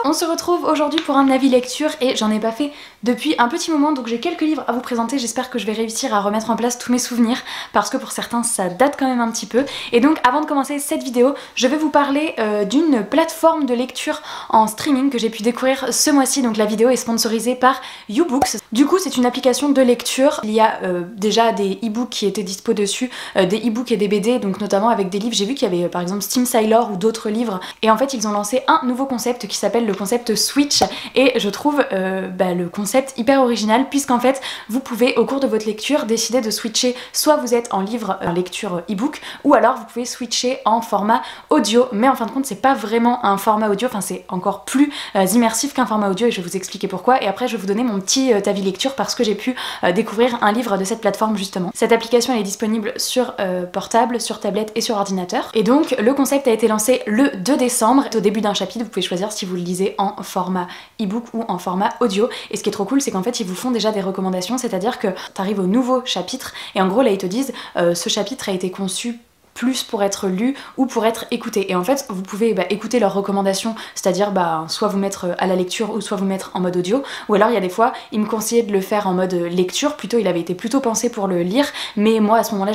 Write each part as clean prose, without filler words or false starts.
On se retrouve aujourd'hui pour un avis lecture et j'en ai pas fait depuis un petit moment, donc j'ai quelques livres à vous présenter. J'espère que je vais réussir à remettre en place tous mes souvenirs parce que pour certains ça date quand même un petit peu. Et donc avant de commencer cette vidéo, je vais vous parler d'une plateforme de lecture en streaming que j'ai pu découvrir ce mois-ci. Donc la vidéo est sponsorisée par YouBooks. Du coup c'est une application de lecture. Il y a déjà des e-books qui étaient dispo dessus, des e-books et des BD, donc notamment avec des livres. J'ai vu qu'il y avait par exemple Steam Sailor ou d'autres livres. Et en fait ils ont lancé un nouveau concept qui s'appelle le concept Switch et je trouve le concept hyper original puisqu'en fait vous pouvez au cours de votre lecture décider de switcher, soit vous êtes en livre en lecture e-book ou alors vous pouvez switcher en format audio, mais en fin de compte c'est pas vraiment un format audio, enfin c'est encore plus immersif qu'un format audio et je vais vous expliquer pourquoi et après je vais vous donner mon petit avis lecture parce que j'ai pu découvrir un livre de cette plateforme justement. Cette application elle est disponible sur portable, sur tablette et sur ordinateur et donc le concept a été lancé le 2 décembre. Au début d'un chapitre vous pouvez choisir si vous le lisez en format e-book ou en format audio et ce qui est trop cool c'est qu'en fait ils vous font déjà des recommandations, c'est-à-dire que t'arrives au nouveau chapitre et en gros là ils te disent ce chapitre a été conçu plus pour être lu ou pour être écouté et en fait vous pouvez écouter leurs recommandations, c'est-à-dire soit vous mettre à la lecture ou soit vous mettre en mode audio, ou alors il y a des fois ils me conseillaient de le faire en mode lecture, plutôt il avait été plutôt pensé pour le lire mais moi à ce moment là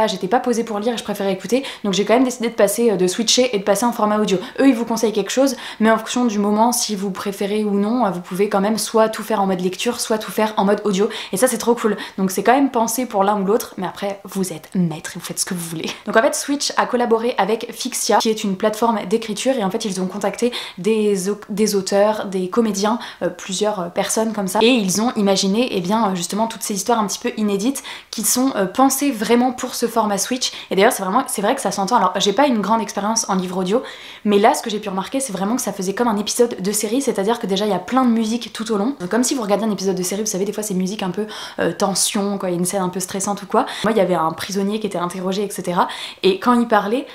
j'étais pas posée pour lire et je préférais écouter, donc j'ai quand même décidé de passer, de switcher et de passer en format audio. Eux ils vous conseillent quelque chose mais en fonction du moment si vous préférez ou non vous pouvez quand même soit tout faire en mode lecture soit tout faire en mode audio et ça c'est trop cool, donc c'est quand même pensé pour l'un ou l'autre mais après vous êtes maître et vous faites ce que vous voulez. Donc en fait Switch a collaboré avec Fixia qui est une plateforme d'écriture et en fait ils ont contacté des auteurs, des comédiens, plusieurs personnes comme ça et ils ont imaginé justement toutes ces histoires un petit peu inédites qui sont pensées vraiment pour ce format Switch et d'ailleurs c'est vrai que ça s'entend. Alors j'ai pas une grande expérience en livre audio mais là ce que j'ai pu remarquer c'est vraiment que ça faisait comme un épisode de série, c'est-à-dire que déjà il y a plein de musique tout au long, comme si vous regardiez un épisode de série, vous savez des fois c'est musique un peu tension, quand il y a une scène un peu stressante ou quoi. Moi il y avait un prisonnier qui était interrogé etc et quand il parlait,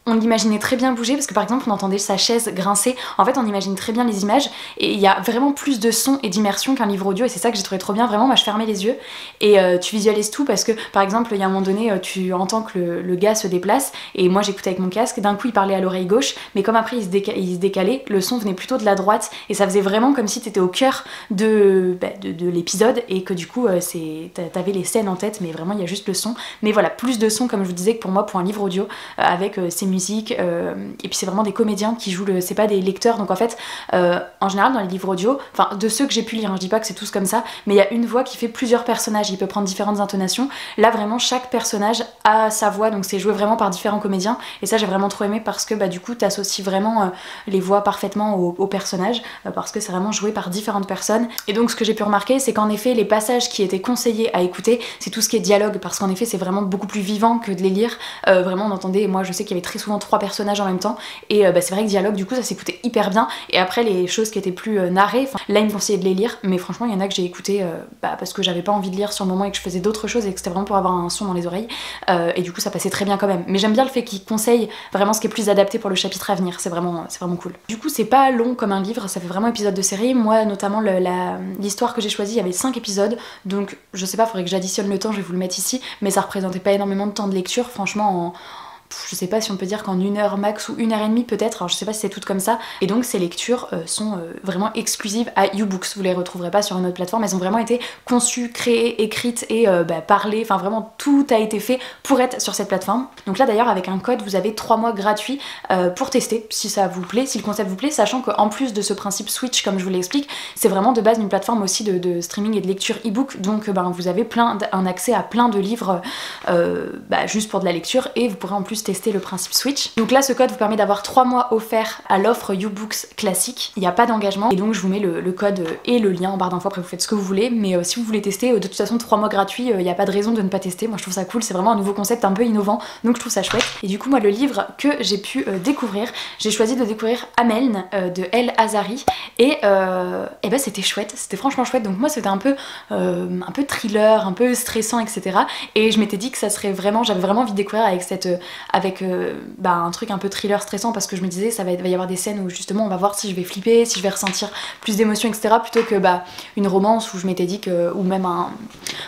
on l'imaginait très bien bouger parce que par exemple on entendait sa chaise grincer, en fait on imagine très bien les images et il y a vraiment plus de son et d'immersion qu'un livre audio et c'est ça que j'ai trouvé trop bien. Vraiment moi je fermais les yeux et tu visualises tout parce que par exemple il y a un moment donné tu entends que le gars se déplace et moi j'écoutais avec mon casque, d'un coup il parlait à l'oreille gauche mais comme après il se décalait, le son venait plutôt de la droite et ça faisait vraiment comme si t'étais au cœur de l'épisode et que du coup t'avais les scènes en tête mais vraiment il y a juste le son, mais voilà plus de son comme je vous disais que pour moi pour un livre audio avec ces musique et puis c'est vraiment des comédiens qui jouent c'est pas des lecteurs, donc en fait en général dans les livres audio, enfin de ceux que j'ai pu lire, je dis pas que c'est tous comme ça mais il y a une voix qui fait plusieurs personnages, il peut prendre différentes intonations. Là vraiment chaque personnage a sa voix, donc c'est joué vraiment par différents comédiens et ça j'ai vraiment trop aimé parce que du coup t'associes vraiment les voix parfaitement aux personnages parce que c'est vraiment joué par différentes personnes et donc ce que j'ai pu remarquer c'est qu'en effet les passages qui étaient conseillés à écouter c'est tout ce qui est dialogue parce qu'en effet c'est vraiment beaucoup plus vivant que de les lire. Vraiment on entendait, moi je sais qu'il y avait très souvent 3 personnages en même temps et c'est vrai que dialogue du coup ça s'écoutait hyper bien et après les choses qui étaient plus narrées, là il me conseillait de les lire mais franchement il y en a que j'ai écouté parce que j'avais pas envie de lire sur le moment et que je faisais d'autres choses et que c'était vraiment pour avoir un son dans les oreilles et du coup ça passait très bien quand même, mais j'aime bien le fait qu'ils conseillent vraiment ce qui est plus adapté pour le chapitre à venir, c'est vraiment cool. Du coup c'est pas long comme un livre, ça fait vraiment épisode de série. Moi notamment l'histoire que j'ai choisie il y avait 5 épisodes donc je sais pas, faudrait que j'additionne le temps, je vais vous le mettre ici mais ça représentait pas énormément de temps de lecture franchement. Je sais pas si on peut dire qu'en 1 heure max ou 1 heure et demie peut-être, alors je sais pas si c'est toutes comme ça et donc ces lectures sont vraiment exclusives à YouBooks, vous les retrouverez pas sur une autre plateforme, elles ont vraiment été conçues, créées, écrites et parlées, enfin vraiment tout a été fait pour être sur cette plateforme. Donc là d'ailleurs avec un code vous avez 3 mois gratuits pour tester si ça vous plaît, si le concept vous plaît, sachant qu'en plus de ce principe Switch comme je vous l'explique, c'est vraiment de base une plateforme aussi de streaming et de lecture e-book, donc vous avez un accès à plein de livres juste pour de la lecture et vous pourrez en plus tester le principe Switch. Donc là ce code vous permet d'avoir 3 mois offerts à l'offre YouBooks classique, il n'y a pas d'engagement et donc je vous mets le code et le lien en barre d'infos, après vous faites ce que vous voulez mais si vous voulez tester de toute façon 3 mois gratuits, il n'y a pas de raison de ne pas tester. Moi je trouve ça cool, c'est vraiment un nouveau concept un peu innovant donc je trouve ça chouette. Et du coup moi le livre que j'ai pu découvrir, j'ai choisi de découvrir Ameln de El Azhari et c'était chouette, c'était franchement chouette. Donc moi c'était un peu thriller, un peu stressant etc et je m'étais dit que ça serait vraiment, j'avais vraiment envie de découvrir avec un truc un peu thriller stressant, parce que je me disais va y avoir des scènes où justement on va voir si je vais flipper, si je vais ressentir plus d'émotions, etc., plutôt que une romance où je m'étais dit que, ou même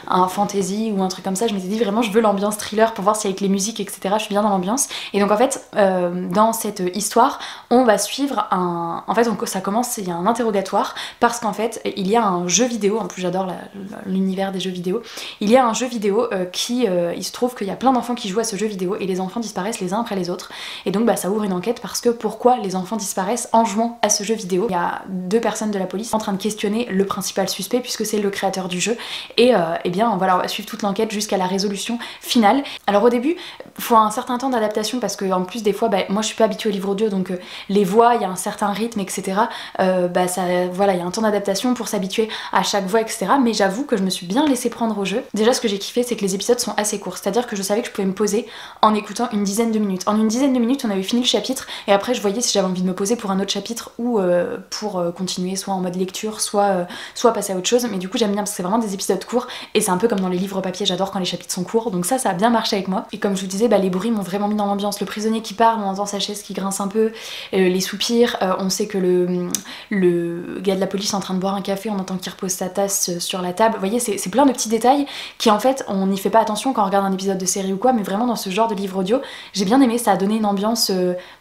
un fantasy ou un truc comme ça, je m'étais dit vraiment je veux l'ambiance thriller pour voir si avec les musiques, etc., je suis bien dans l'ambiance. Et donc en fait dans cette histoire on va suivre ça commence, il y a un interrogatoire, parce qu'en fait il y a un jeu vidéo, en plus j'adore l'univers des jeux vidéo, il y a un jeu vidéo il se trouve qu'il y a plein d'enfants qui jouent à ce jeu vidéo et les enfants disparaissent les uns après les autres, et donc ça ouvre une enquête parce que pourquoi les enfants disparaissent en jouant à ce jeu vidéo. Il y a 2 personnes de la police en train de questionner le principal suspect puisque c'est le créateur du jeu, et bien voilà, on va suivre toute l'enquête jusqu'à la résolution finale. Alors au début il faut un certain temps d'adaptation parce que en plus des fois moi je suis pas habituée au livre audio, donc les voix, il y a un certain rythme, etc. Voilà, il y a un temps d'adaptation pour s'habituer à chaque voix, etc. Mais j'avoue que je me suis bien laissée prendre au jeu. Déjà ce que j'ai kiffé c'est que les épisodes sont assez courts, c'est-à-dire que je savais que je pouvais me poser en écoutant une dizaine de minutes. En une dizaine de minutes on avait fini le chapitre et après je voyais si j'avais envie de me poser pour un autre chapitre ou pour continuer soit en mode lecture, soit passer à autre chose. Mais du coup j'aime bien parce que c'est vraiment des épisodes courts et c'est un peu comme dans les livres papier, j'adore quand les chapitres sont courts, donc ça a bien marché avec moi. Et comme je vous disais, les bruits m'ont vraiment mis dans l'ambiance. Le prisonnier qui parle, on entend sa chaise qui grince un peu, les soupirs, on sait que le gars de la police est en train de boire un café, on entend qu'il repose sa tasse sur la table. Vous voyez, c'est plein de petits détails qui en fait on n'y fait pas attention quand on regarde un épisode de série ou quoi, mais vraiment dans ce genre de livre audio j'ai bien aimé, ça a donné une ambiance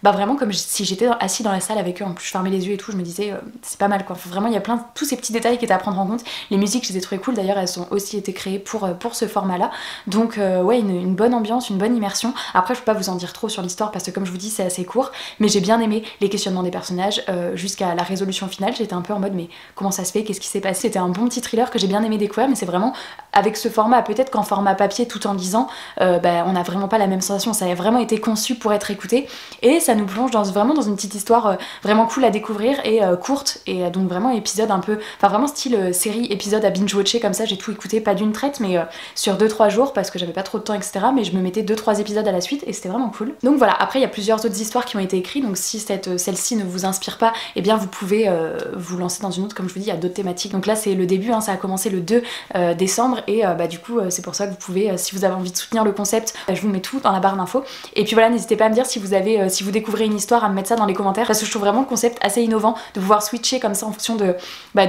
vraiment comme si j'étais assis dans la salle avec eux. En plus je fermais les yeux et tout, je me disais c'est pas mal quoi. Vraiment il y a tous ces petits détails qui étaient à prendre en compte. Les musiques je les ai trouvées cool, d'ailleurs elles ont aussi été créées pour ce format là, donc ouais, une bonne ambiance, une bonne immersion. Après je peux pas vous en dire trop sur l'histoire parce que comme je vous dis c'est assez court, mais j'ai bien aimé les questionnements des personnages jusqu'à la résolution finale. J'étais un peu en mode mais comment ça se fait, qu'est-ce qui s'est passé. C'était un bon petit thriller que j'ai bien aimé découvrir, mais c'est vraiment avec ce format, peut-être qu'en format papier tout en lisant on n'a vraiment pas la même sensation. Ça a vraiment été conçu pour être écouté et ça nous plonge vraiment dans une petite histoire vraiment cool à découvrir et courte, et donc vraiment épisode un peu, vraiment style série épisode à binge-watcher comme ça. J'ai tout écouté, pas d'une traite mais sur 2-3 jours parce que j'avais pas trop de temps, etc., mais je me mettais 2-3 épisodes à la suite et c'était vraiment cool. Donc voilà, après il y a plusieurs autres histoires qui ont été écrites, donc si celle-ci ne vous inspire pas, eh bien vous pouvez vous lancer dans une autre. Comme je vous dis, il y a d'autres thématiques, donc là c'est le début, ça a commencé le 2 décembre et du coup c'est pour ça que vous pouvez, si vous avez envie de soutenir le concept, je vous mets tout dans la barre d'infos. Et puis voilà, n'hésitez pas à me dire si vous découvrez une histoire, à me mettre ça dans les commentaires parce que je trouve vraiment le concept assez innovant de pouvoir switcher comme ça en fonction de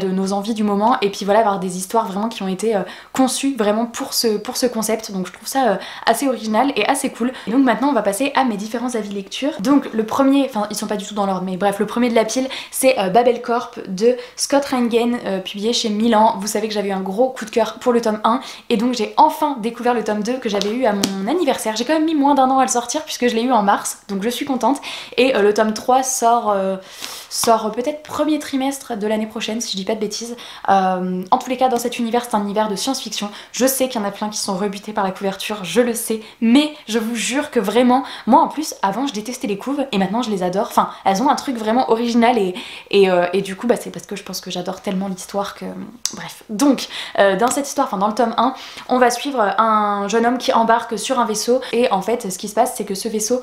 nos envies du moment, et puis voilà, avoir des histoires vraiment qui ont été conçues vraiment pour ce concept. Donc je trouve ça assez original et assez cool. Et donc maintenant on va passer à mes différents avis lecture. Donc le premier, ils sont pas du tout dans l'ordre, mais bref, le premier de la pile c'est Babel Corp de Scott Reingen, publié chez Milan. Vous savez que j'avais eu un gros coup de cœur pour le tome 1 et donc j'ai enfin découvert le tome 2 que j'avais eu à mon anniversaire. J'ai quand même mis moins d'1 an à le sortir puisque je l'ai eu en mars, donc je suis contente. Et le tome 3 sort peut-être premier trimestre de l'année prochaine si je dis pas de bêtises. En tous les cas dans cet univers, c'est un univers de science-fiction. Je sais qu'il y en a plein qui sont rebutés par la couverture, je le sais, mais je vous jure que vraiment, moi en plus avant je détestais les couves et maintenant je les adore. Elles ont un truc vraiment original et du coup c'est parce que je pense que j'adore tellement l'histoire que... Bref. Donc dans cette histoire, dans le tome 1, on va suivre un jeune homme qui embarque sur un vaisseau et en fait ce qui se passe c'est que ce vaisseau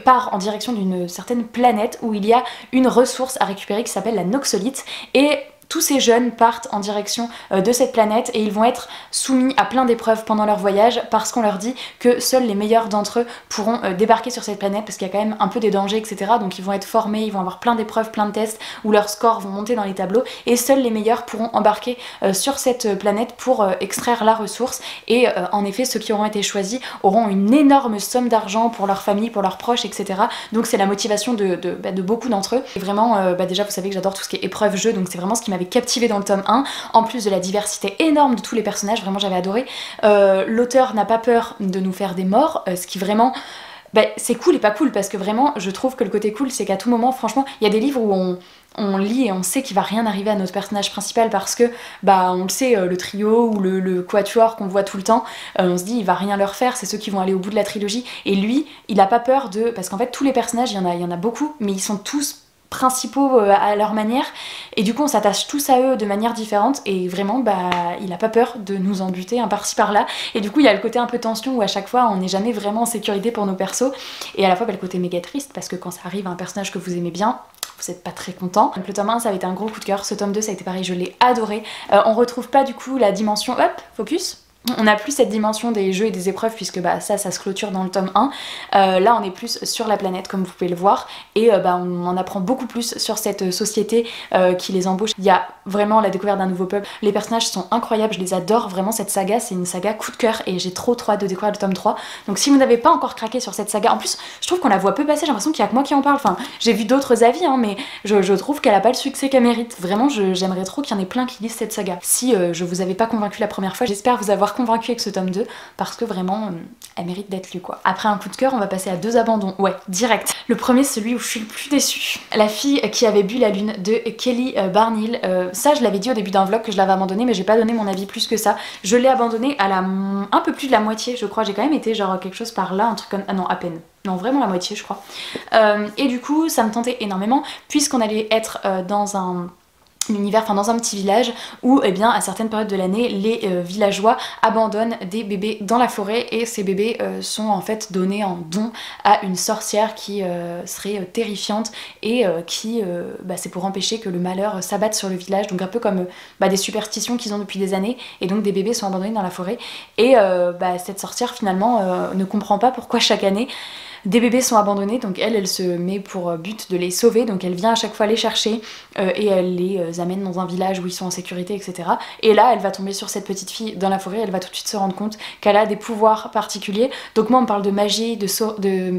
part en direction d'une certaine planète où il y a une ressource à récupérer qui s'appelle la noxolite, et tous ces jeunes partent en direction de cette planète et ils vont être soumis à plein d'épreuves pendant leur voyage parce qu'on leur dit que seuls les meilleurs d'entre eux pourront débarquer sur cette planète parce qu'il y a quand même un peu des dangers, etc. Donc ils vont être formés, ils vont avoir plein d'épreuves, plein de tests où leurs scores vont monter dans les tableaux et seuls les meilleurs pourront embarquer sur cette planète pour extraire la ressource. Et en effet ceux qui auront été choisis auront une énorme somme d'argent pour leur famille, pour leurs proches, etc. Donc c'est la motivation de beaucoup d'entre eux. Et vraiment déjà vous savez que j'adore tout ce qui est épreuve jeu, donc c'est vraiment ce qui m'avait captivé dans le tome 1, en plus de la diversité énorme de tous les personnages. Vraiment j'avais adoré. L'auteur n'a pas peur de nous faire des morts, ce qui vraiment... c'est cool et pas cool parce que vraiment je trouve que le côté cool c'est qu'à tout moment, franchement, il y a des livres où on lit et on sait qu'il va rien arriver à notre personnage principal parce que on le sait, le trio ou le quatuor qu'on voit tout le temps, on se dit il va rien leur faire, c'est ceux qui vont aller au bout de la trilogie. Et lui il a pas peur de... parce qu'en fait tous les personnages, il y en a beaucoup, mais ils sont tous principaux à leur manière et du coup on s'attache tous à eux de manière différente et vraiment il a pas peur de nous en buter un par-ci par-là. Et du coup il y a le côté un peu tension où à chaque fois on n'est jamais vraiment en sécurité pour nos persos, et à la fois le côté méga triste parce que quand ça arrive à un personnage que vous aimez bien, vous êtes pas très content. Donc le tome 1 ça a été un gros coup de cœur, ce tome 2 ça a été pareil, je l'ai adoré. On retrouve pas du coup la dimension, hop, focus, On n'a plus cette dimension des jeux et des épreuves puisque bah, ça se clôture dans le tome 1. Là on est plus sur la planète comme vous pouvez le voir et bah, on en apprend beaucoup plus sur cette société qui les embauche. Il y a vraiment la découverte d'un nouveau peuple. Les personnages sont incroyables, je les adore vraiment. Cette saga c'est une saga coup de cœur et j'ai trop hâte de découvrir le tome 3. Donc si vous n'avez pas encore craqué sur cette saga, en plus je trouve qu'on la voit peu passer, j'ai l'impression qu'il y a que moi qui en parle. Enfin j'ai vu d'autres avis hein, mais je trouve qu'elle a pas le succès qu'elle mérite. Vraiment j'aimerais trop qu'il y en ait plein qui lisent cette saga. Si je vous avais pas convaincu la première fois, j'espère vous avoir convaincu avec ce tome 2 parce que vraiment elle mérite d'être lue quoi. Après un coup de cœur on va passer à 2 abandons, ouais direct. Le premier celui où je suis le plus déçue. La fille qui avait bu la lune de Kelly Barnhill. Ça je l'avais dit au début d'un vlog que je l'avais abandonné mais j'ai pas donné mon avis plus que ça. Je l'ai abandonné à un peu plus de la moitié je crois, j'ai quand même été genre quelque chose par là, un truc comme... Ah non à peine. Non vraiment la moitié je crois. Et du coup ça me tentait énormément puisqu'on allait être dans un dans un petit village où eh bien, à certaines périodes de l'année les villageois abandonnent des bébés dans la forêt et ces bébés sont en fait donnés en don à une sorcière qui serait terrifiante et qui c'est pour empêcher que le malheur s'abatte sur le village, donc un peu comme des superstitions qu'ils ont depuis des années et donc des bébés sont abandonnés dans la forêt et cette sorcière finalement ne comprend pas pourquoi chaque année des bébés sont abandonnés, donc elle se met pour but de les sauver, donc elle vient à chaque fois les chercher et elle les amène dans un village où ils sont en sécurité, etc. Et là, elle va tomber sur cette petite fille dans la forêt, elle va tout de suite se rendre compte qu'elle a des pouvoirs particuliers. Donc moi, on me parle de magie, de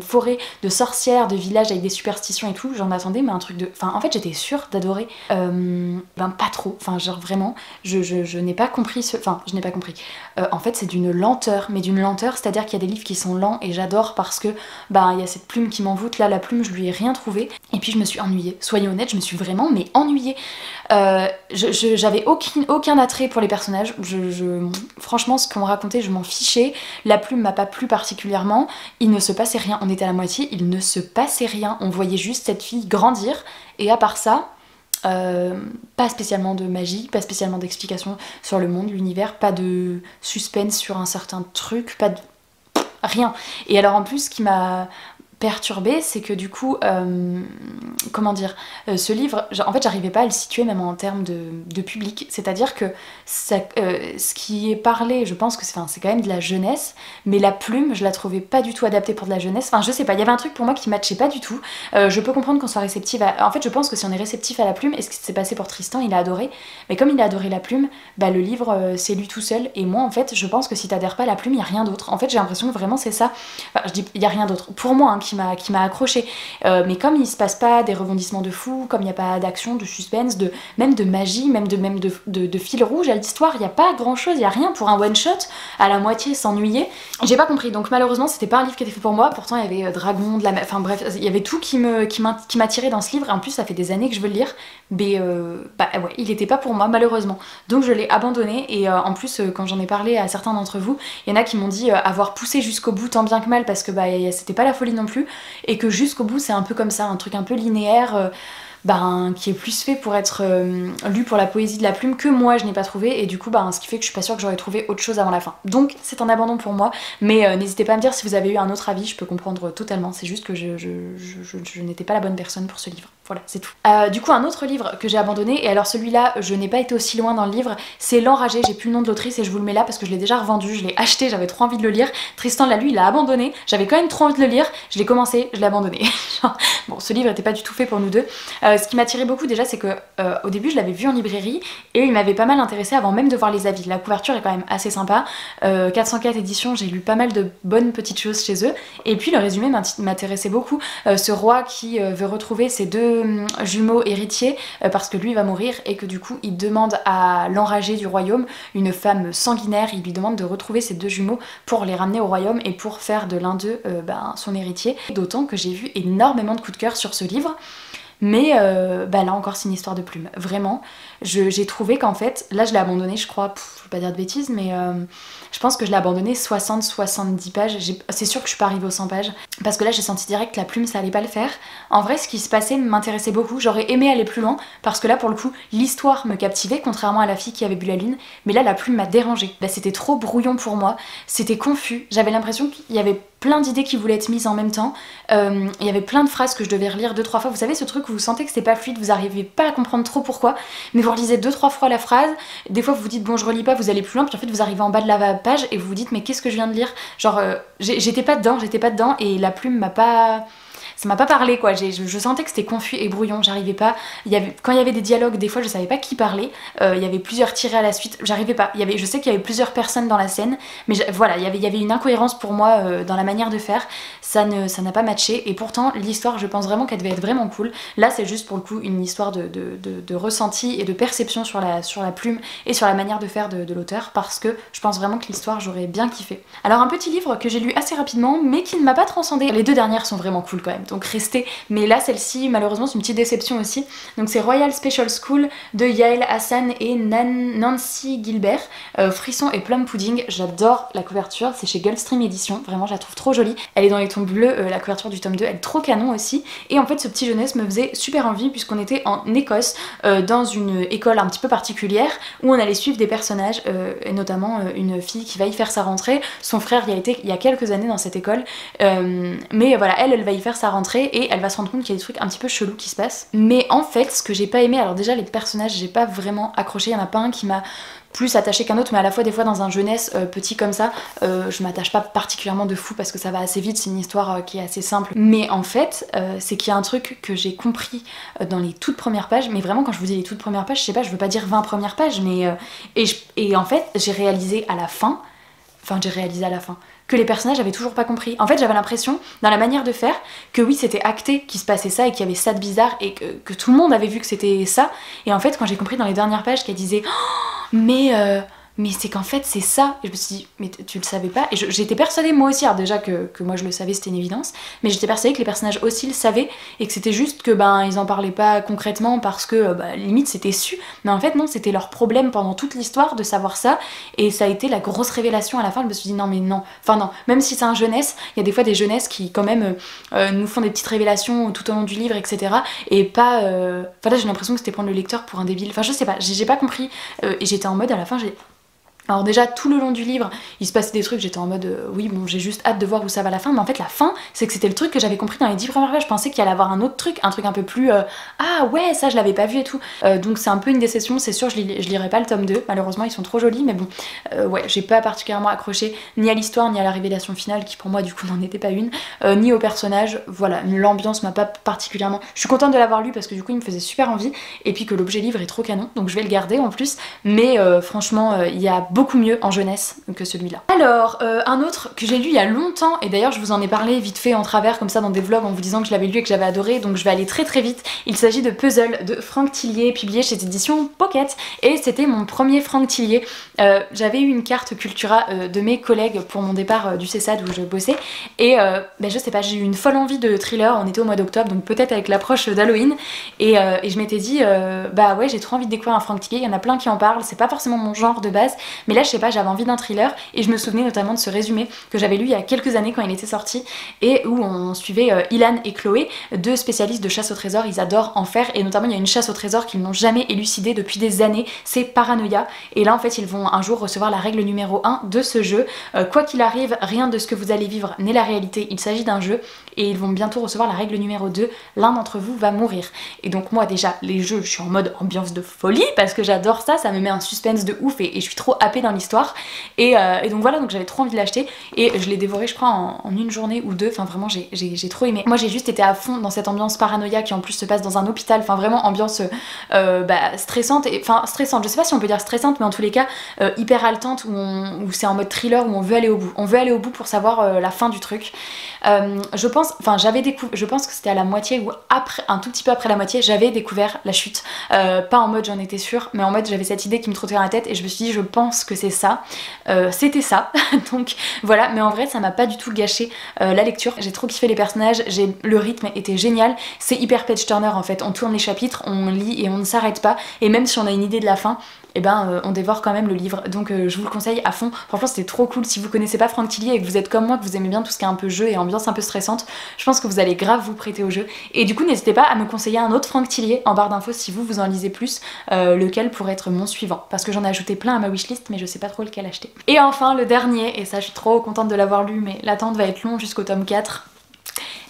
forêt, de sorcières, de village avec des superstitions et tout, j'en attendais, mais un truc de... Enfin, en fait, j'étais sûre d'adorer, pas trop, enfin, genre vraiment, je n'ai pas compris ce... Enfin, je n'ai pas compris. En fait, c'est d'une lenteur, mais d'une lenteur, c'est-à-dire qu'il y a des livres qui sont lents et j'adore parce que il y a cette plume qui m'envoûte, là la plume je lui ai rien trouvé et puis je me suis ennuyée, soyons honnêtes, je me suis vraiment ennuyée. J'avais aucun attrait pour les personnages, franchement ce qu'on me racontait je m'en fichais, la plume m'a pas plu particulièrement, il ne se passait rien, on était à la moitié, il ne se passait rien, on voyait juste cette fille grandir et à part ça pas spécialement de magie, pas spécialement d'explication sur le monde, l'univers, pas de suspense sur un certain truc, pas de... rien. Et alors en plus ce qui m'a perturbée c'est que du coup comment dire, ce livre en fait j'arrivais pas à le situer même en termes de public, c'est à dire que ça, ce qui est parlé je pense que c'est quand même de la jeunesse mais la plume je la trouvais pas du tout adaptée pour de la jeunesse, enfin je sais pas, il y avait un truc pour moi qui matchait pas du tout. Je peux comprendre qu'on soit réceptif à... En fait je pense que si on est réceptif à la plume, et ce qui s'est passé pour Tristan il a adoré, mais comme il a adoré la plume le livre c'est lui tout seul et moi en fait je pense que si t'adhères pas à la plume il y a rien d'autre, en fait j'ai l'impression que vraiment c'est ça, enfin je dis il y a rien d'autre pour moi hein, qui m'a accroché, mais comme il se passe pas des rebondissements de fou, comme il n'y a pas d'action, de suspense, même de magie, même de fil rouge à l'histoire, il n'y a pas grand chose, il n'y a rien pour un one shot à la moitié s'ennuyer, j'ai pas compris, donc malheureusement c'était pas un livre qui était fait pour moi, pourtant il y avait dragon, enfin bref, il y avait tout qui m'attirait dans ce livre et en plus ça fait des années que je veux le lire, mais ouais, il était pas pour moi malheureusement, donc je l'ai abandonné et en plus quand j'en ai parlé à certains d'entre vous, il y en a qui m'ont dit avoir poussé jusqu'au bout tant bien que mal parce que c'était pas la folie non plus et que jusqu'au bout c'est un peu comme ça, un truc un peu linéaire qui est plus fait pour être lu pour la poésie de la plume que moi je n'ai pas trouvé et du coup ce qui fait que je suis pas sûre que j'aurais trouvé autre chose avant la fin. Donc c'est un abandon pour moi, mais n'hésitez pas à me dire si vous avez eu un autre avis, je peux comprendre totalement, c'est juste que je n'étais pas la bonne personne pour ce livre. Voilà, c'est tout. Du coup un autre livre que j'ai abandonné, et alors celui-là je n'ai pas été aussi loin dans le livre, c'est L'Enragé, j'ai plus le nom de l'autrice et je vous le mets là parce que je l'ai déjà revendu, je l'ai acheté, j'avais trop envie de le lire, Tristan l'a lu, il l'a abandonné, j'avais quand même trop envie de le lire, je l'ai commencé, je l'ai abandonné. Bon ce livre était pas du tout fait pour nous deux. Ce qui m'attirait beaucoup déjà c'est que au début je l'avais vu en librairie et il m'avait pas mal intéressé avant même de voir les avis, la couverture est quand même assez sympa, 404 éditions, j'ai lu pas mal de bonnes petites choses chez eux et puis le résumé m'intéressait beaucoup, ce roi qui veut retrouver ses deux jumeaux héritiers parce que lui va mourir et que du coup il demande à l'enragé du royaume, une femme sanguinaire, il lui demande de retrouver ses deux jumeaux pour les ramener au royaume et pour faire de l'un d'eux son héritier, d'autant que j'ai vu énormément de coups de cœur sur ce livre. Mais là encore c'est une histoire de plume, vraiment j'ai trouvé qu'en fait, là je l'ai abandonné je crois, je veux pas dire de bêtises mais je pense que je l'ai abandonné 60-70 pages, c'est sûr que je suis pas arrivée aux 100 pages parce que là j'ai senti direct que la plume ça allait pas le faire. En vrai ce qui se passait m'intéressait beaucoup, j'aurais aimé aller plus loin parce que là pour le coup l'histoire me captivait contrairement à la fille qui avait bu la lune, mais là la plume m'a dérangée, c'était trop brouillon pour moi, c'était confus, j'avais l'impression qu'il y avait plein d'idées qui voulaient être mises en même temps. Il y avait plein de phrases que je devais relire 2-3 fois. Vous savez ce truc où vous sentez que c'est pas fluide, vous arrivez pas à comprendre trop pourquoi, mais vous relisez 2-3 fois la phrase, des fois vous vous dites bon je relis pas, vous allez plus loin, puis en fait vous arrivez en bas de la page et vous vous dites mais qu'est-ce que je viens de lire, genre j'étais pas dedans et la plume m'a pas... Ça m'a pas parlé quoi, je sentais que c'était confus et brouillon, j'arrivais pas, quand il y avait des dialogues, des fois je savais pas qui parlait, il y avait plusieurs tirés à la suite, j'arrivais pas, je sais qu'il y avait plusieurs personnes dans la scène, mais voilà, il y avait une incohérence pour moi dans la manière de faire, ça n'a pas matché, et pourtant l'histoire je pense vraiment qu'elle devait être vraiment cool. Là c'est juste pour le coup une histoire de ressenti et de perception sur la plume et sur la manière de faire de l'auteur, parce que je pense vraiment que l'histoire j'aurais bien kiffé. Alors un petit livre que j'ai lu assez rapidement mais qui ne m'a pas transcendé, les deux dernières sont vraiment cool quand même, donc restez, mais là celle-ci malheureusement c'est une petite déception aussi. Donc c'est Royal Special School de Yael Hassan et Nancy Gilbert, Frisson et Plum Pudding. J'adore la couverture, c'est chez Gulfstream Edition, vraiment je la trouve trop jolie, elle est dans les tons bleus, la couverture du tome 2 elle est trop canon aussi, et en fait ce petit jeunesse me faisait super envie puisqu'on était en Écosse dans une école un petit peu particulière où on allait suivre des personnages, et notamment une fille qui va y faire sa rentrée, son frère y a été il y a quelques années dans cette école, mais voilà, elle va y faire sa rentrée et elle va se rendre compte qu'il y a des trucs un petit peu chelous qui se passent. Mais en fait ce que j'ai pas aimé, alors déjà les personnages j'ai pas vraiment accroché, il y en a pas un qui m'a plus attaché qu'un autre, mais à la fois des fois dans un jeunesse petit comme ça, je m'attache pas particulièrement de fou parce que ça va assez vite, c'est une histoire qui est assez simple. Mais en fait, c'est qu'il y a un truc que j'ai compris dans les toutes premières pages, mais vraiment quand je vous dis les toutes premières pages, je sais pas, je veux pas dire 20 premières pages, mais et en fait j'ai réalisé à la fin, que les personnages avaient toujours pas compris. En fait j'avais l'impression, dans la manière de faire, que oui c'était acté qu'il se passait ça et qu'il y avait ça de bizarre et que tout le monde avait vu que c'était ça, et en fait quand j'ai compris dans les dernières pages qu'elle disait oh, mais c'est qu'en fait c'est ça, et je me suis dit mais tu le savais pas, et j'étais persuadée moi aussi, alors déjà que moi je le savais, c'était une évidence, mais j'étais persuadée que les personnages aussi le savaient et que c'était juste que ils en parlaient pas concrètement parce que limite c'était su, mais en fait non, c'était leur problème pendant toute l'histoire de savoir ça, et ça a été la grosse révélation à la fin. Je me suis dit non mais non, enfin non, même si c'est un jeunesse, il y a des fois des jeunesses qui quand même nous font des petites révélations tout au long du livre etc, et pas enfin là j'ai l'impression que c'était prendre le lecteur pour un débile, enfin je sais pas, j'ai pas compris, et j'étais en mode à la fin alors déjà tout le long du livre il se passait des trucs, j'étais en mode oui bon j'ai juste hâte de voir où ça va la fin, mais en fait la fin c'est que c'était le truc que j'avais compris dans les 10 premières pages, je pensais qu'il allait avoir un autre truc, un truc un peu plus ah ouais ça je l'avais pas vu et tout, donc c'est un peu une déception, c'est sûr je lirai pas le tome 2, malheureusement ils sont trop jolis, mais bon ouais j'ai pas particulièrement accroché ni à l'histoire ni à la révélation finale qui pour moi du coup n'en était pas une, ni au personnage, voilà l'ambiance m'a pas particulièrement, je suis contente de l'avoir lu parce que du coup il me faisait super envie, et puis que l'objet livre est trop canon donc je vais le garder en plus, mais franchement il y a beaucoup mieux en jeunesse que celui-là. Alors, un autre que j'ai lu il y a longtemps, et d'ailleurs je vous en ai parlé vite fait en travers comme ça dans des vlogs en vous disant que je l'avais lu et que j'avais adoré, donc je vais aller très très vite. Il s'agit de Puzzle de Franck Tillier, publié chez éditions Pocket, et c'était mon premier Franck Tillier. J'avais eu une carte Cultura de mes collègues pour mon départ du CESAD où je bossais, et je sais pas, j'ai eu une folle envie de thriller, on était au mois d'octobre, donc peut-être avec l'approche d'Halloween, et je m'étais dit bah ouais j'ai trop envie de découvrir un Franck Tillier, il y en a plein qui en parlent, c'est pas forcément mon genre de base, mais là je sais pas, j'avais envie d'un thriller, et je me souvenais notamment de ce résumé que j'avais lu il y a quelques années quand il était sorti, et où on suivait Ilan et Chloé, deux spécialistes de chasse au trésor, ils adorent en faire, et notamment il y a une chasse au trésor qu'ils n'ont jamais élucidée depuis des années, c'est Paranoia, et là en fait ils vont un jour recevoir la règle numéro 1 de ce jeu, quoi qu'il arrive, rien de ce que vous allez vivre n'est la réalité, il s'agit d'un jeu, et ils vont bientôt recevoir la règle numéro 2, l'un d'entre vous va mourir. Et donc moi déjà, les jeux, je suis en mode ambiance de folie, parce que j'adore ça, ça me met un suspense de ouf, et je suis trop happée dans l'histoire, et donc voilà, donc j'avais trop envie de l'acheter, et je l'ai dévoré je crois en une journée ou deux, enfin vraiment j'ai trop aimé. Moi j'ai juste été à fond dans cette ambiance Paranoia qui en plus se passe dans un hôpital, enfin vraiment ambiance stressante, enfin stressante, je sais pas si on peut dire stressante, mais en tous les cas hyper haletante, où c'est en mode thriller, où on veut aller au bout, pour savoir la fin du truc. Je pense que c'était à la moitié ou après, un tout petit peu après la moitié, j'avais découvert la chute, pas en mode j'en étais sûre, mais en mode j'avais cette idée qui me trottait dans la tête, et je me suis dit je pense que c'est ça, c'était ça, donc voilà, mais en vrai ça m'a pas du tout gâché la lecture, j'ai trop kiffé les personnages, le rythme était génial, c'est hyper page turner en fait, on tourne les chapitres, on lit et on ne s'arrête pas, et même si on a une idée de la fin, et ben on dévore quand même le livre. Donc je vous le conseille à fond. Franchement c'était trop cool. Si vous connaissez pas Franck Tillier et que vous êtes comme moi, que vous aimez bien tout ce qui est un peu jeu et ambiance un peu stressante, je pense que vous allez grave vous prêter au jeu. Et du coup n'hésitez pas à me conseiller un autre Franck Tillier en barre d'infos si vous en lisez plus, lequel pourrait être mon suivant. Parce que j'en ai ajouté plein à ma wishlist mais je sais pas trop lequel acheter. Et enfin le dernier, et ça je suis trop contente de l'avoir lu mais l'attente va être longue jusqu'au tome 4.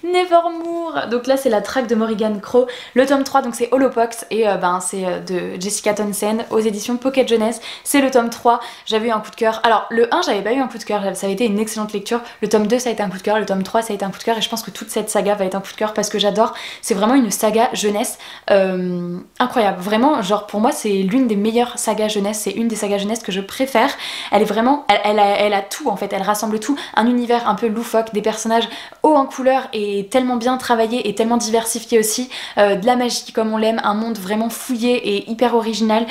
Nevermore. Donc là c'est la traque de Morrigan Crow. Le tome 3 donc c'est Holopox et c'est de Jessica Townsend aux éditions Pocket Jeunesse. C'est le tome 3, j'avais eu un coup de cœur. Alors le 1 j'avais pas eu un coup de cœur, ça avait été une excellente lecture. Le tome 2 ça a été un coup de cœur, le tome 3 ça a été un coup de cœur et je pense que toute cette saga va être un coup de cœur parce que j'adore. C'est vraiment une saga jeunesse incroyable. Vraiment genre pour moi c'est l'une des meilleures sagas jeunesse, c'est une des sagas jeunesse que je préfère. Elle est vraiment, elle a tout en fait, elle rassemble tout. Un univers un peu loufoque, des personnages hauts en couleur et tellement bien travaillé et tellement diversifié aussi, de la magie comme on l'aime, un monde vraiment fouillé et hyper original.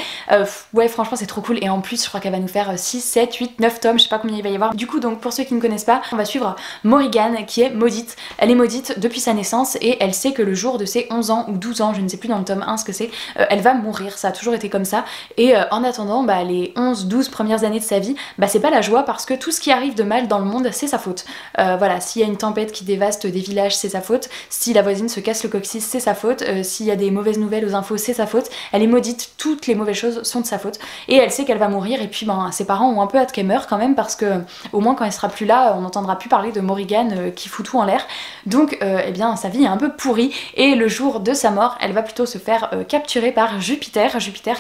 Ouais franchement c'est trop cool et en plus je crois qu'elle va nous faire 6, 7, 8, 9 tomes, je sais pas combien il va y avoir. Du coup donc pour ceux qui ne connaissent pas, on va suivre Morrigan qui est maudite. Elle est maudite depuis sa naissance et elle sait que le jour de ses 11 ans ou 12 ans, je ne sais plus dans le tome 1 ce que c'est, elle va mourir, ça a toujours été comme ça et en attendant les 11-12 premières années de sa vie, c'est pas la joie parce que tout ce qui arrive de mal dans le monde c'est sa faute. Voilà, s'il y a une tempête qui dévaste des villages c'est sa faute, si la voisine se casse le coccyx c'est sa faute, s'il y a des mauvaises nouvelles aux infos c'est sa faute, elle est maudite, toutes les mauvaises choses sont de sa faute et elle sait qu'elle va mourir et puis ses parents ont un peu hâte qu'elle meure quand même parce que au moins quand elle sera plus là on n'entendra plus parler de Morrigan qui fout tout en l'air. Donc eh bien sa vie est un peu pourrie et le jour de sa mort elle va plutôt se faire capturer par Jupiter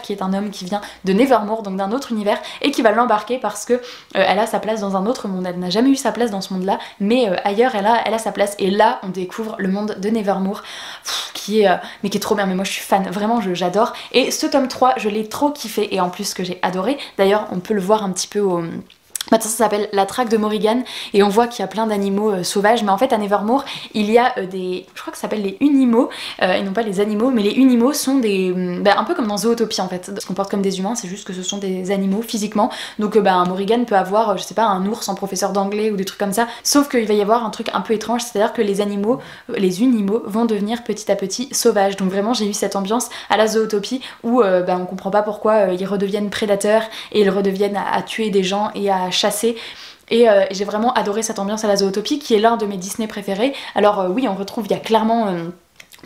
qui est un homme qui vient de Nevermore, donc d'un autre univers et qui va l'embarquer parce que elle a sa place dans un autre monde, elle n'a jamais eu sa place dans ce monde là mais ailleurs elle a sa place et là on découvre le monde de Nevermore qui est trop bien. Mais moi je suis fan, vraiment j'adore et ce tome 3 je l'ai trop kiffé et en plus ce que j'ai adoré, d'ailleurs on peut le voir un petit peu au... Maintenant ça s'appelle la traque de Morrigan et on voit qu'il y a plein d'animaux sauvages mais en fait à Nevermore il y a des, je crois que ça s'appelle les unimaux et non pas les animaux, mais les unimaux sont des, un peu comme dans Zootopie en fait, se comportent comme des humains, c'est juste que ce sont des animaux physiquement. Donc un Morrigan peut avoir je sais pas un ours en professeur d'anglais ou des trucs comme ça, sauf qu'il va y avoir un truc un peu étrange, c'est à dire que les animaux, les unimaux vont devenir petit à petit sauvages. Donc vraiment j'ai eu cette ambiance à la Zootopie où on comprend pas pourquoi ils redeviennent prédateurs et ils redeviennent à tuer des gens et à chasser. Et j'ai vraiment adoré cette ambiance à la Zootopie qui est l'un de mes Disney préférés. Alors oui on retrouve, il y a clairement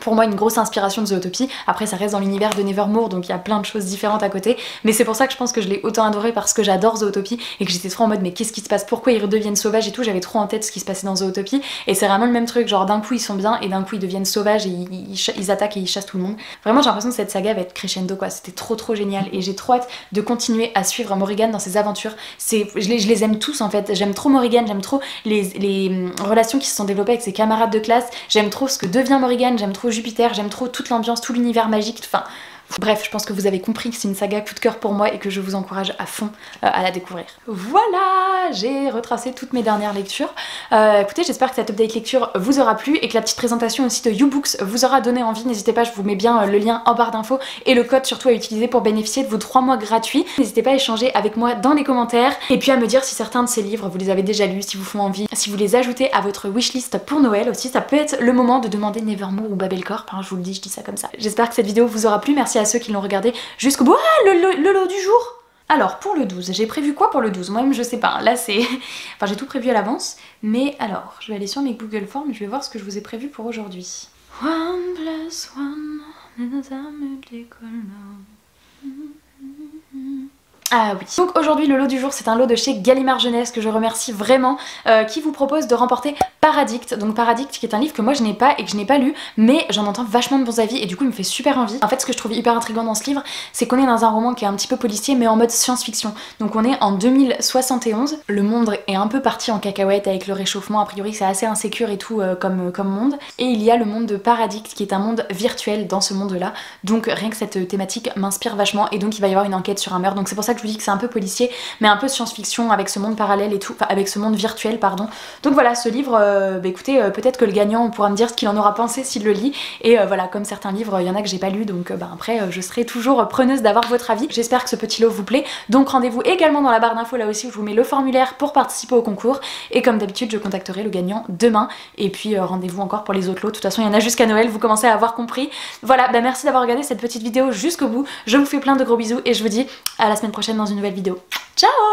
pour moi une grosse inspiration de Zootopie, après ça reste dans l'univers de Nevermore donc il y a plein de choses différentes à côté, mais c'est pour ça que je pense que je l'ai autant adoré parce que j'adore Zootopie et que j'étais trop en mode mais qu'est-ce qui se passe, pourquoi ils redeviennent sauvages et tout, j'avais trop en tête ce qui se passait dans Zootopie et c'est vraiment le même truc, genre d'un coup ils sont bien et d'un coup ils deviennent sauvages et ils attaquent et ils chassent tout le monde. Vraiment j'ai l'impression que cette saga va être crescendo quoi, c'était trop génial et j'ai trop hâte de continuer à suivre Morrigan dans ses aventures. Je les aime tous en fait, j'aime trop Morrigan, j'aime trop les relations qui se sont développées avec ses camarades de classe, j'aime trop ce que devient Morrigan, j'aime trop Jupiter, j'aime trop toute l'ambiance, tout l'univers magique, enfin bref, je pense que vous avez compris que c'est une saga coup de cœur pour moi et que je vous encourage à fond à la découvrir. Voilà, j'ai retracé toutes mes dernières lectures. Écoutez, j'espère que cette update lecture vous aura plu et que la petite présentation aussi de YouBooks vous aura donné envie. N'hésitez pas, je vous mets bien le lien en barre d'infos et le code surtout à utiliser pour bénéficier de vos 3 mois gratuits. N'hésitez pas à échanger avec moi dans les commentaires et puis à me dire si certains de ces livres vous les avez déjà lus, si vous font envie, si vous les ajoutez à votre wishlist pour Noël aussi. Ça peut être le moment de demander Nevermore ou Babelcorp, hein, je vous le dis, je dis ça comme ça. J'espère que cette vidéo vous aura plu, merci à ceux qui l'ont regardé jusqu'au bout. Ah, le lot du jour. Alors pour le 12, j'ai prévu quoi pour le 12? Moi-même je sais pas, là c'est... Enfin j'ai tout prévu à l'avance, mais alors je vais aller sur mes Google Forms, je vais voir ce que je vous ai prévu pour aujourd'hui. 1+1 Ah oui. Donc aujourd'hui le lot du jour c'est un lot de chez Gallimard Jeunesse que je remercie vraiment, qui vous propose de remporter Paradict. Donc Paradict qui est un livre que moi je n'ai pas et que je n'ai pas lu, mais j'en entends vachement de bons avis et du coup il me fait super envie. En fait ce que je trouve hyper intriguant dans ce livre, c'est qu'on est dans un roman qui est un petit peu policier mais en mode science-fiction. Donc on est en 2071, le monde est un peu parti en cacahuète avec le réchauffement, a priori c'est assez insécure et tout comme monde. Et il y a le monde de Paradict qui est un monde virtuel dans ce monde là, donc rien que cette thématique m'inspire vachement et donc il va y avoir une enquête sur un meurtre. Donc c'est pour ça que je vous dis que c'est un peu policier, mais un peu science-fiction avec ce monde parallèle et tout, enfin avec ce monde virtuel, pardon. Donc voilà, ce livre, écoutez, peut-être que le gagnant pourra me dire ce qu'il en aura pensé s'il le lit. Et voilà, comme certains livres, il y en a que j'ai pas lu, donc après, je serai toujours preneuse d'avoir votre avis. J'espère que ce petit lot vous plaît. Donc rendez-vous également dans la barre d'infos, là aussi, où je vous mets le formulaire pour participer au concours. Et comme d'habitude, je contacterai le gagnant demain. Et puis rendez-vous encore pour les autres lots. De toute façon, il y en a jusqu'à Noël, vous commencez à avoir compris. Voilà, merci d'avoir regardé cette petite vidéo jusqu'au bout. Je vous fais plein de gros bisous et je vous dis à la semaine prochaine dans une nouvelle vidéo. Ciao!